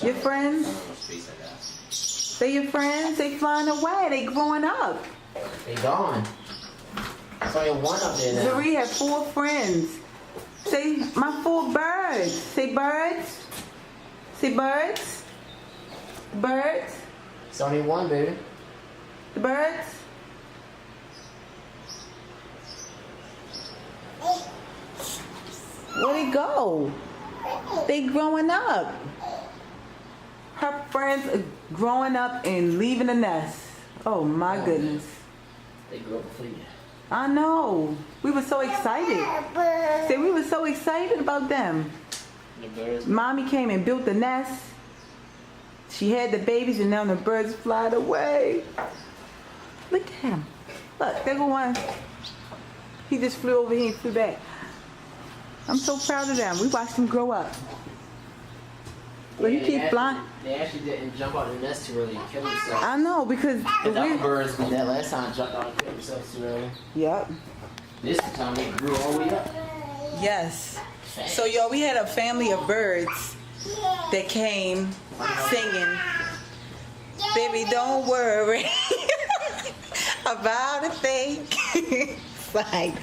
Your friends? They your friends? They flying away. They growing up. They gone. There's only one up there now. Zari had 4 friends. Say, my 4 birds. Say birds. Say birds. Birds. It's only one, baby. The birds. Where'd they go? They growing up. Her friends are growing up and leaving the nest. Oh my goodness. They grew up before you. I know. We were so excited. See, we were so excited about them. The birds. Mommy came and built the nest. She had the babies and now the birds flied away. Look at him. Look, there go one. He just flew over here and flew back. I'm so proud of them. We watched them grow up. But he keeps flying. They actually didn't jump out of the nest too early and kill themselves. I know, because the other birds did that last time, jumped out and killed themselves too early. Yep. This time they grew all the way up. Yes. So y'all, we had a family of birds that came singing, "Baby, don't worry about a thing." Like,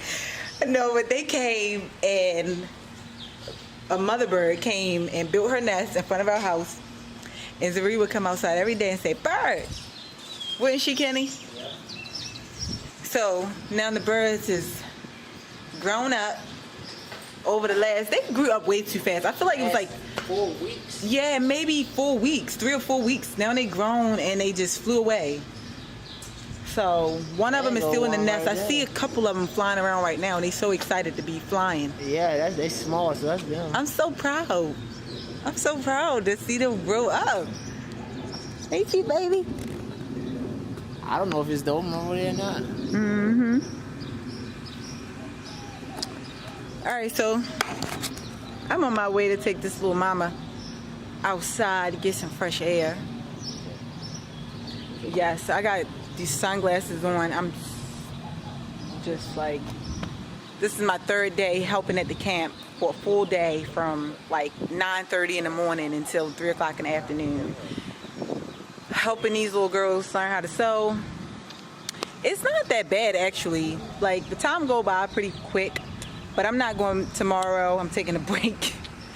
no, but they came and a mother bird came and built her nest in front of our house, and Zari would come outside every day and say, "Bird," wouldn't she, Kenny? Yeah. So now the birds is grown up over the last. They grew up way too fast. I feel like it was like 4 weeks. Yeah, maybe 4 weeks, 3 or 4 weeks. Now they grown and they just flew away. So one of them is still in the nest. I see a couple of them flying around right now, and they so excited to be flying. Yeah, they small, so that's them. I'm so proud. I'm so proud to see them grow up. Ain't you, baby? I don't know if it's dope over there or not. Mm-hmm. All right, so I'm on my way to take this little mama outside to get some fresh air. Yes, I got these sunglasses on. I'm just like, this is my 3rd day helping at the camp for a full day from like 9:30 in the morning until 3 o'clock in the afternoon. Helping these little girls learn how to sew. It's not that bad actually. Like, the time go by pretty quick, but I'm not going tomorrow. I'm taking a break.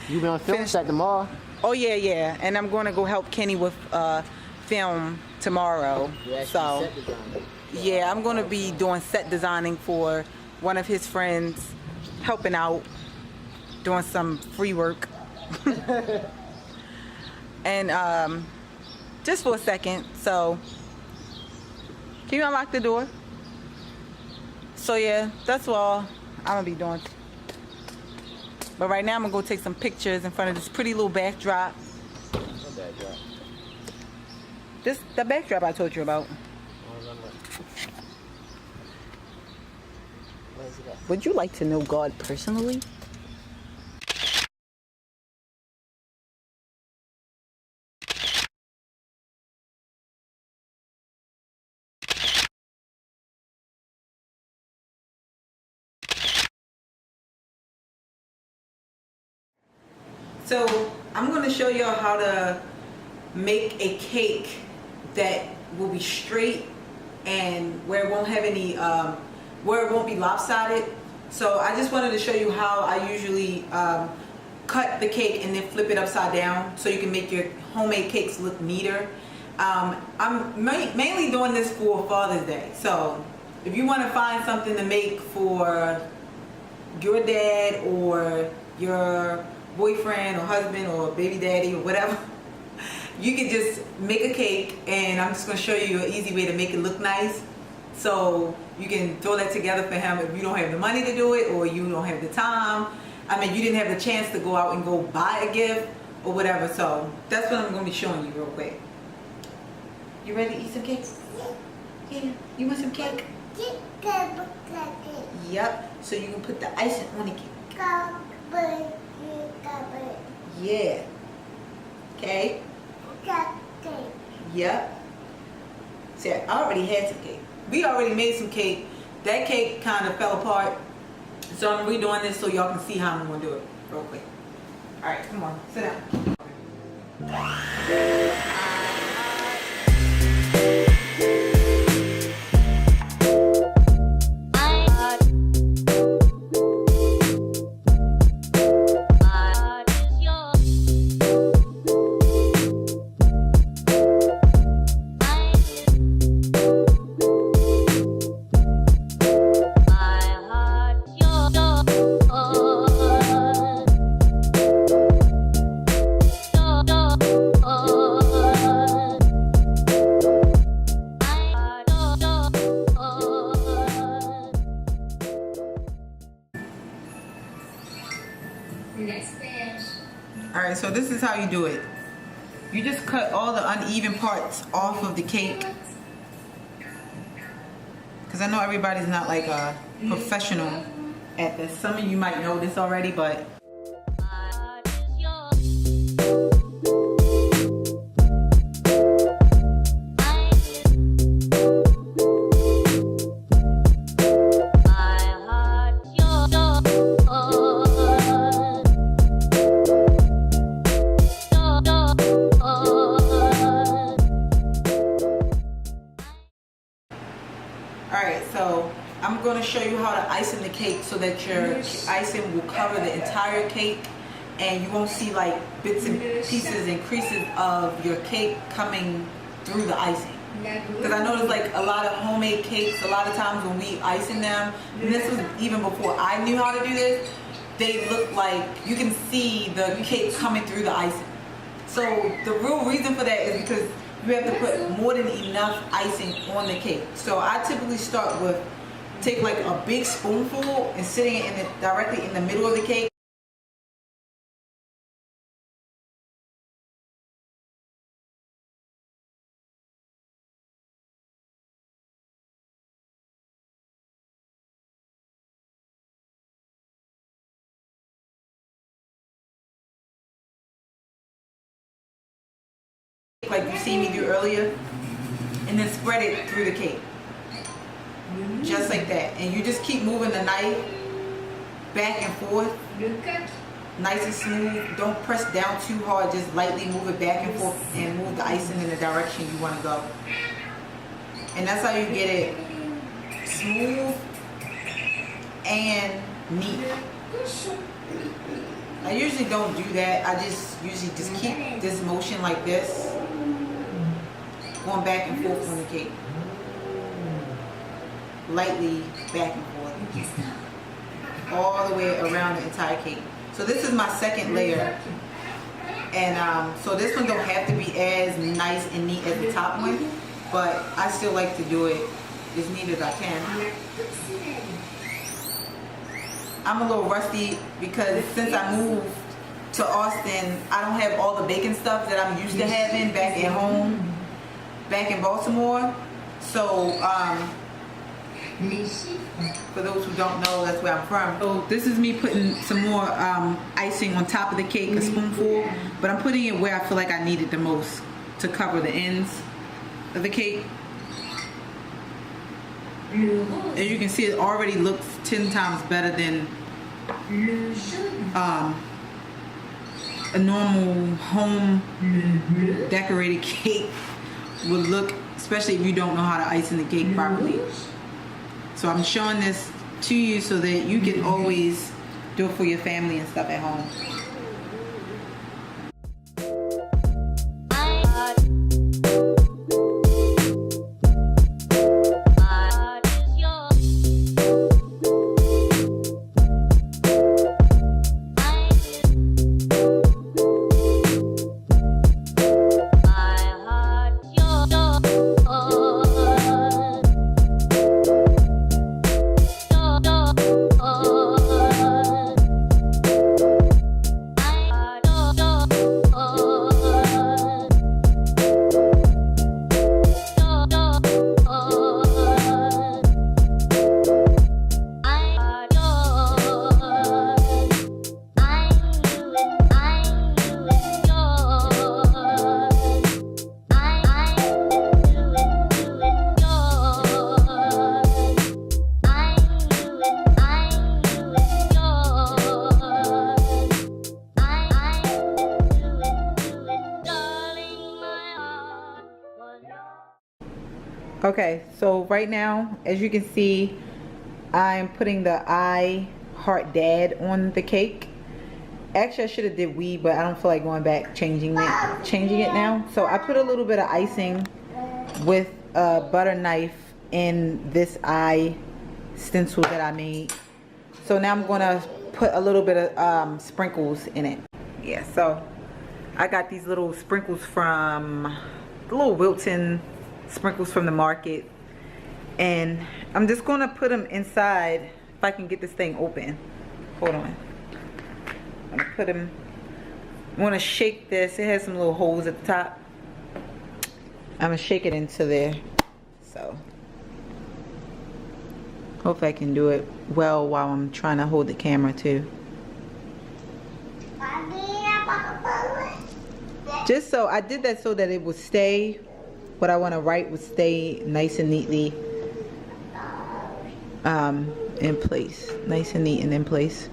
You been on film set tomorrow? Oh yeah. And I'm going to go help Kenny with film tomorrow. So yeah, I'm going to be doing set designing for one of his friends, helping out, doing some free work. And just for a second, so can you unlock the door? So yeah, that's all I'm gonna be doing. But right now I'm gonna go take some pictures in front of this pretty little backdrop. What backdrop? The backdrop I told you about. Would you like to know God personally? So I'm going to show y'all how to make a cake that will be straight and where it won't have any, where it won't be lopsided. So I just wanted to show you how I usually cut the cake and then flip it upside down so you can make your homemade cakes look neater. I'm mainly doing this for Father's Day. So if you want to find something to make for your dad or your boyfriend or husband or baby daddy or whatever, you can just make a cake, and I'm just going to show you an easy way to make it look nice. So you can throw that together for him if you don't have the money to do it or you don't have the time. I mean, you didn't have the chance to go out and go buy a gift or whatever. So that's what I'm going to be showing you real quick. You ready to eat some cake? Yeah. You want some cake? Yep. So you can put the icing on the cake. Yeah. Okay. Yep. See, I already had some cake. We already made some cake. That cake kind of fell apart. So I'm redoing this so y'all can see how I'm going to do it real quick. Alright, come on. Sit down. Alright, so this is how you do it. You just cut all the uneven parts off of the cake. Because I know everybody's not like a professional at this. Some of you might know this already, but alright, so I'm going to show you how to ice in the cake so that your icing will cover the entire cake and you won't see like bits and pieces and creases of your cake coming through the icing. Because I noticed like a lot of homemade cakes, a lot of times when we icing them, and this was even before I knew how to do this, they look like you can see the cake coming through the icing. So the real reason for that is because you have to put more than enough icing on the cake. So I typically start with, take like a big spoonful and sitting it directly in the middle of the cake. Like you see me do earlier, and then spread it through the cake. Just like that. And you just keep moving the knife back and forth. Nice and smooth. Don't press down too hard. Just lightly move it back and forth and move the icing in the direction you want to go. And that's how you get it smooth and neat. I usually don't do that. I usually just keep this motion like this, going back and forth on the cake. Lightly back and forth. All the way around the entire cake. So this is my second layer. And so this one don't have to be as nice and neat as the top one, but I still like to do it as neat as I can. I'm a little rusty because since I moved to Austin, I don't have all the baking stuff that I'm used to having back at home, back in Baltimore. So, for those who don't know, that's where I'm from. So this is me putting some more icing on top of the cake, a spoonful, but I'm putting it where I feel like I need it the most to cover the ends of the cake. As you can see, it already looks 10 times better than a normal home decorated cake would look, especially if you don't know how to ice in the cake properly. So I'm showing this to you so that you can always do it for your family and stuff at home. Okay, so right now, as you can see, I'm putting the I heart dad on the cake. Actually, I should have did we, but I don't feel like going back changing it now. So I put a little bit of icing with a butter knife in this eye stencil that I made. So now I'm gonna put a little bit of sprinkles in it. Yeah, so I got these little sprinkles from the little Wilton sprinkles from the market, and I'm just gonna put them inside. If I can get this thing open, hold on. I'm gonna put them I'm gonna shake this. It has some little holes at the top. I'm gonna shake it into there. So hopefully I can do it well while I'm trying to hold the camera too. Just so I did that so that it would stay, what I want to write would stay nice and neatly in place. Nice and neat and in place.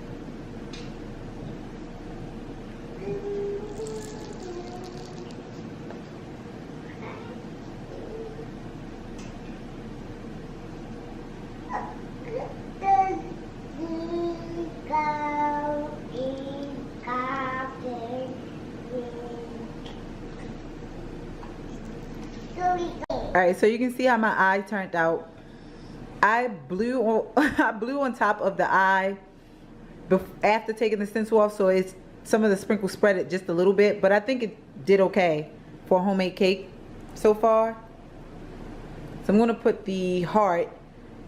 Alright, so you can see how my eye turned out. I blew on top of the eye after taking the stencil off, so it's some of the sprinkles spread it just a little bit, but I think it did okay for a homemade cake so far. So I'm going to put the heart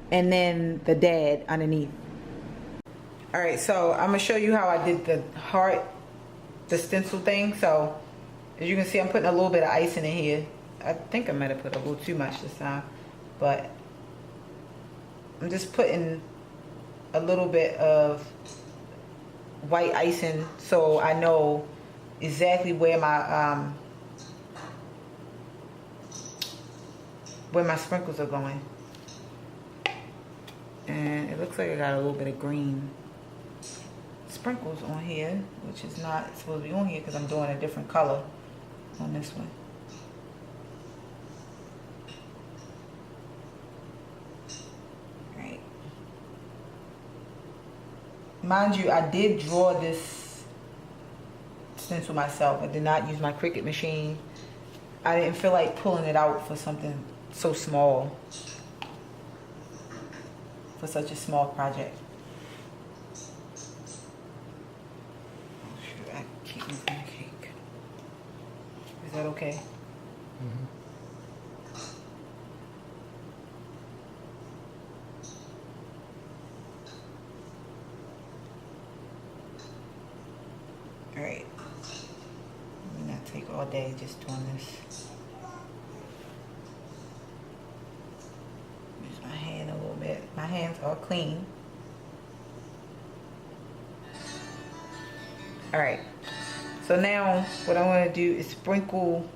and then the dad underneath. Alright, so I'm going to show you how I did the heart, the stencil thing. So as you can see, I'm putting a little bit of icing in here. I think I might have put a little too much this time, but I'm just putting a little bit of white icing so I know exactly where my sprinkles are going. And it looks like I got a little bit of green sprinkles on here, which is not supposed to be on here because I'm doing a different color on this one. Mind you, I did draw this stencil myself. I did not use my Cricut machine. I didn't feel like pulling it out for something so small, for such a small project. Oh shoot, I keep moving the cake. Is that okay? Mm-hmm. Alright, let me not take all day just doing this. Use my hand a little bit. My hands are clean. Alright, so now what I want to do is sprinkle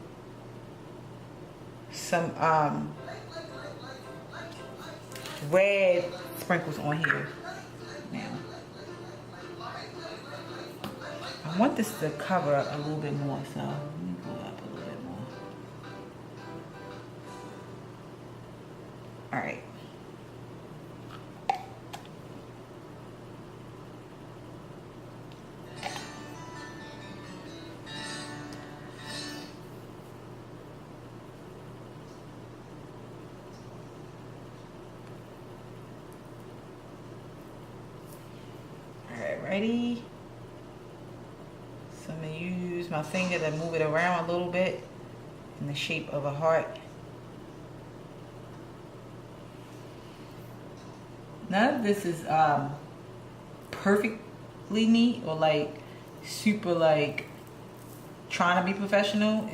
some red sprinkles on here now. I want this to cover up a little bit more, so let me go up a little bit more. Alright. Alright, ready? So I'm going to use my finger to move it around a little bit in the shape of a heart. None of this is perfectly neat or like super like trying to be professional.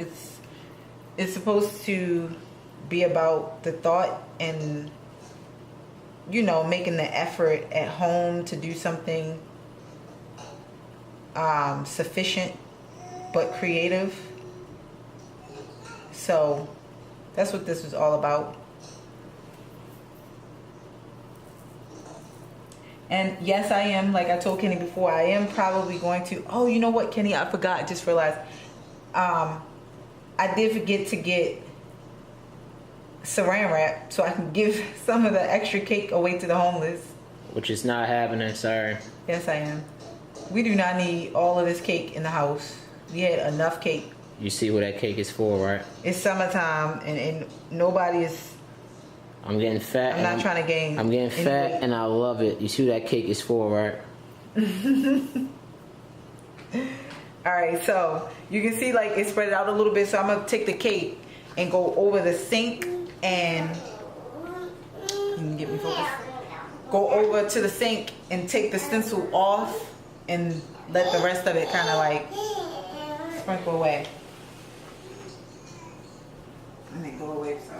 It's supposed to be about the thought and, you know, making the effort at home to do something sufficient but creative. So that's what this was all about. And yes, I am, like I told Kenny before, I am probably going to, oh, you know what, Kenny, I forgot, just realized, I did forget to get saran wrap so I can give some of the extra cake away to the homeless. Which is not happening, sorry. Yes, I am. We do not need all of this cake in the house. We had enough cake. You see what that cake is for, right? It's summertime and nobody is... I'm getting fat. I'm not trying to gain. I'm getting fat weight. And I love it. You see what that cake is for, right? Alright, so you can see like it spread out a little bit. So I'm going to take the cake and go over the sink and... You can get me focused. Go over to the sink and take the stencil off and let the rest of it kind of like sprinkle away. And they go away, so.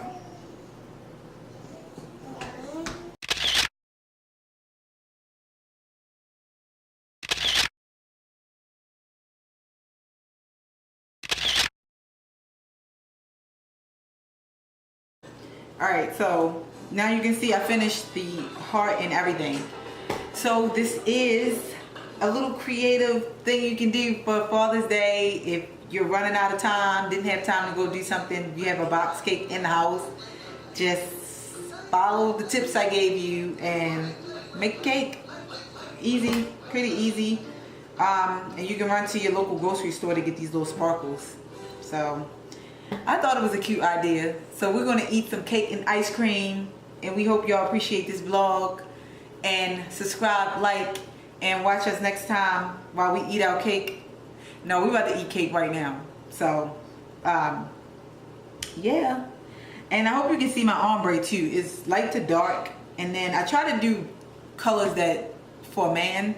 Alright, so now you can see I finished the heart and everything. So this is a little creative thing you can do for Father's Day. If you're running out of time, didn't have time to go do something, you have a box cake in the house, just follow the tips I gave you and make a cake. Easy, pretty easy. And you can run to your local grocery store to get these little sparkles. So I thought it was a cute idea. So we're gonna eat some cake and ice cream, and we hope y'all appreciate this vlog. And subscribe, like, and watch us next time while we eat our cake. No, we're about to eat cake right now. So, yeah. And I hope you can see my ombre too. It's light to dark, and then I try to do colors that for a man.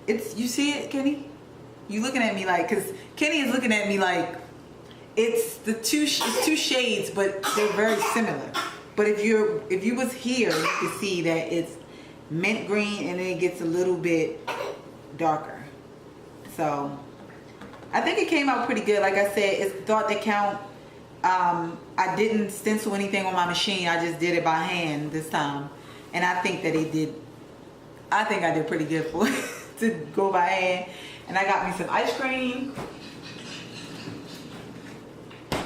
It's, you see it, Kenny? You looking at me like, cause Kenny is looking at me like it's two shades, but they're very similar. But if you was here, you could see that it's mint green and then it gets a little bit darker. So I think it came out pretty good. Like I said, it's thought to count. I didn't stencil anything on my machine. I just did it by hand this time, and I think that it did. I think I did pretty good for it to go by hand. And I got me some ice cream.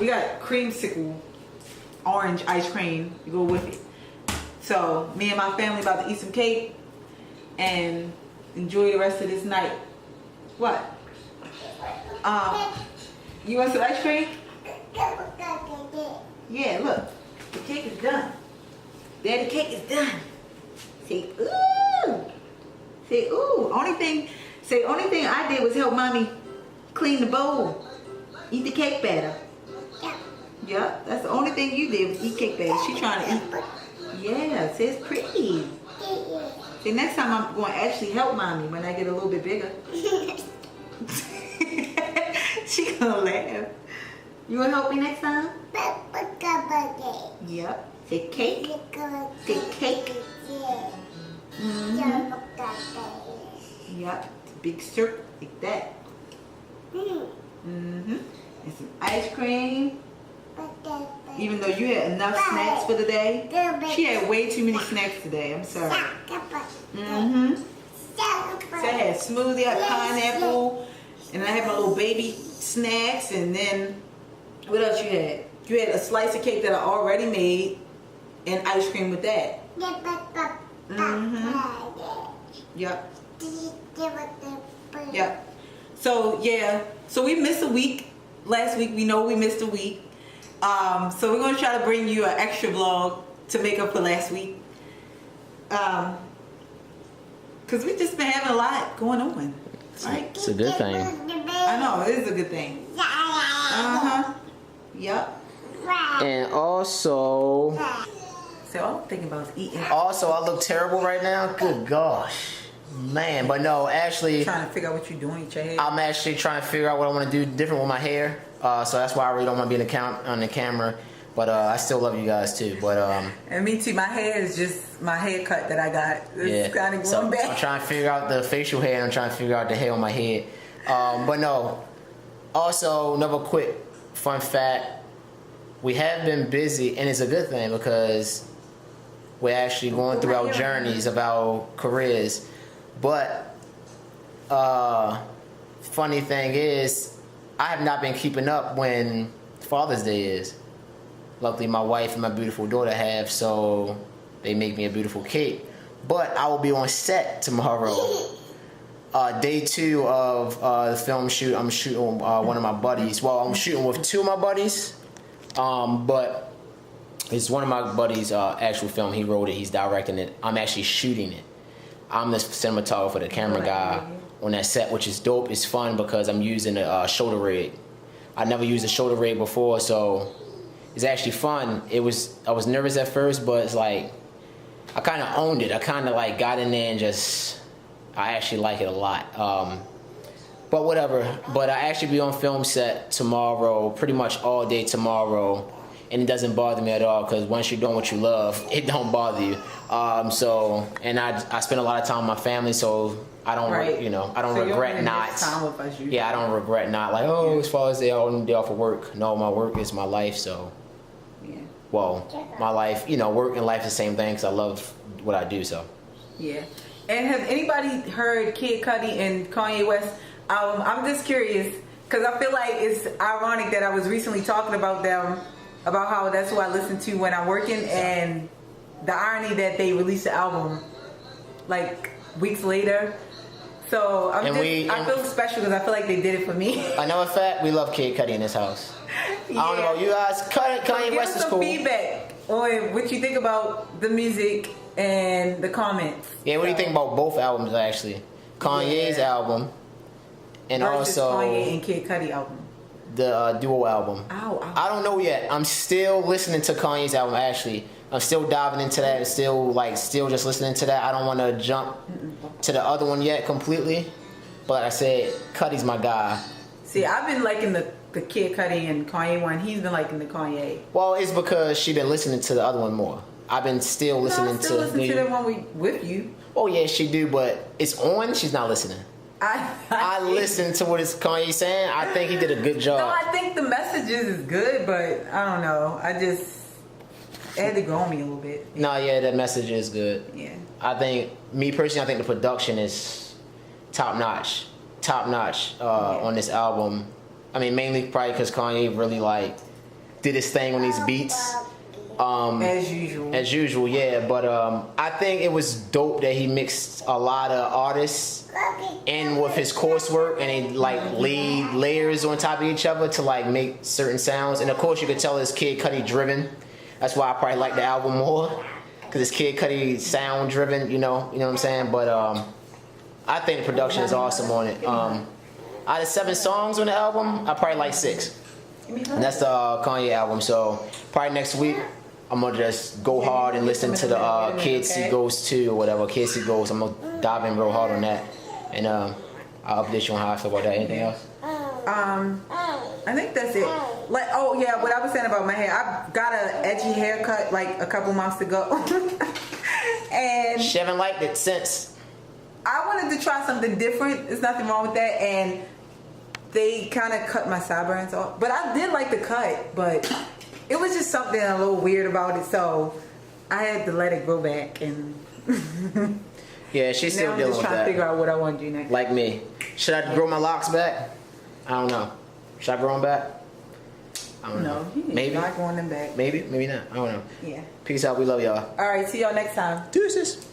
We got creamsicle orange ice cream to go with it. So me and my family about to eat some cake and enjoy the rest of this night. What? You want some ice cream? Yeah, look. The cake is done. Daddy, cake is done. Say ooh. Say ooh. Only thing I did was help mommy clean the bowl. Eat the cake batter. Yeah, that's the only thing you did was eat cake batter. She trying to eat. Yeah, see, it's pretty. See, next time I'm going to actually help mommy when I get a little bit bigger. She gonna laugh. You want to help me next time? Yep. Say cake. Say cake. Mm-hmm. Yep. Big circle like that. Mm-hmm. And some ice cream. Even though you had enough snacks for the day, she had way too many snacks today. I'm sorry. Mm-hmm. So I had smoothie, I had pineapple, and I had my little baby snacks, and then what else you had? You had a slice of cake that I already made, and ice cream with that. Mm-hmm. Yep. Yep. So yeah. So we missed a week. Last week we know we missed a week. So we're gonna try to bring you an extra vlog to make up for last week. Cause we just been having a lot going on. Right? It's a good thing. I know, it is a good thing. Uh-huh. Yep. And also, So all I'm thinking about is eating. I look terrible right now. Good gosh. Man, but no, actually, Trying to figure out what you're doing with your hair. I'm actually trying to figure out what I want to do different with my hair. So that's why I really don't want to be on the camera. But I still love you guys too. But And me too. My hair is just my haircut that I got. It's kind of going so back. I'm trying to figure out the facial hair and I'm trying to figure out the hair on my head. But no. Also, another quick fun fact. We have been busy, and it's a good thing because we're actually going through our journeys of our careers. But funny thing is, I have not been keeping up when Father's Day is. Luckily, my wife and my beautiful daughter have, so they make me a beautiful cake. But I will be on set tomorrow. Day 2 of the film shoot. I'm shooting one of my buddies. Well, I'm shooting with 2 of my buddies. But it's one of my buddies' actual film. He wrote it. He's directing it. I'm actually shooting it. I'm the cinematographer, the camera guy on that set, which is dope. It's fun because I'm using a shoulder rig. I never used a shoulder rig before, so it's actually fun. I was nervous at first, but it's like I kind of owned it. I kind of like got in there and I actually like it a lot. But whatever. But I actually be on film set tomorrow, pretty much all day tomorrow, and it doesn't bother me at all because once you're doing what you love, it don't bother you. And I spend a lot of time with my family, so I don't, I don't regret not. Time with us, I don't regret not like, it's Father's Day, day off of work. No, my work is my life, so. Yeah. Well, my life, work and life is the same thing because I love what I do, so. Yeah. And has anybody heard Kid Cudi and Kanye West album? I'm just curious because I feel like it's ironic that I was recently talking about them, about how that's who I listen to when I'm working, and the irony that they released the album like weeks later. So I feel special because I feel like they did it for me. I know a fact, we love Kid Cudi in this house. Yeah. I don't know about you guys. Kanye West is cool. Give us some feedback on what you think about the music and the comments. Yeah, what do you think about both albums actually? Kanye's album and versus also Kanye and Kid Cudi album. The duo album. Ow. I don't know yet. I'm still listening to Kanye's album actually. I'm still diving into that. Still just listening to that. I don't want to jump to the other one yet completely. But like I said, Cudi's my guy. See, I've been liking the Kid Cudi and Kanye one. He's been liking the Kanye. Well, it's because she been listening to the other one more. I've been still listening I still listen to the one with you. Oh yeah, she do, but it's on. She's not listening. I listen to what Kanye saying. I think he did a good job. No, I think the messages is good, but I don't know. It had to grow on me a little bit. No, yeah, the message is good. Yeah. I think, me personally, I think the production is top notch on this album. I mean, mainly probably because Kanye really did his thing on these beats. As usual, yeah. But I think it was dope that he mixed a lot of artists in with his coursework, and they laid layers on top of each other to make certain sounds. And of course, you could tell it's Kid Cudi driven. That's why I probably like the album more, because it's Kid Cudi sound driven. You know what I'm saying? But I think the production is awesome on it. Out of 7 songs on the album, I probably like 6. And that's the Kanye album. So probably next week, I'm gonna just go hard and listen to the Kids See Ghosts 2 or whatever. Kids See Ghosts. I'm gonna dive in real hard on that, and I'll update you on how I feel about that. Anything else? I think that's it. What I was saying about my hair. I got an edgy haircut a couple months ago, and she haven't liked it since. I wanted to try something different. There's nothing wrong with that, and they kind of cut my sideburns off. But I did like the cut, but it was just something a little weird about it, so I had to let it grow back. And yeah, she's still dealing with that. Now I'm just trying to figure out what I want to do next. Like me. Should I grow my locks back? I don't know. Should I grow them back? I don't know. Maybe. Not growing them back. Maybe not. I don't know. Yeah. Peace out. We love y'all. All right. See y'all next time. Deuces.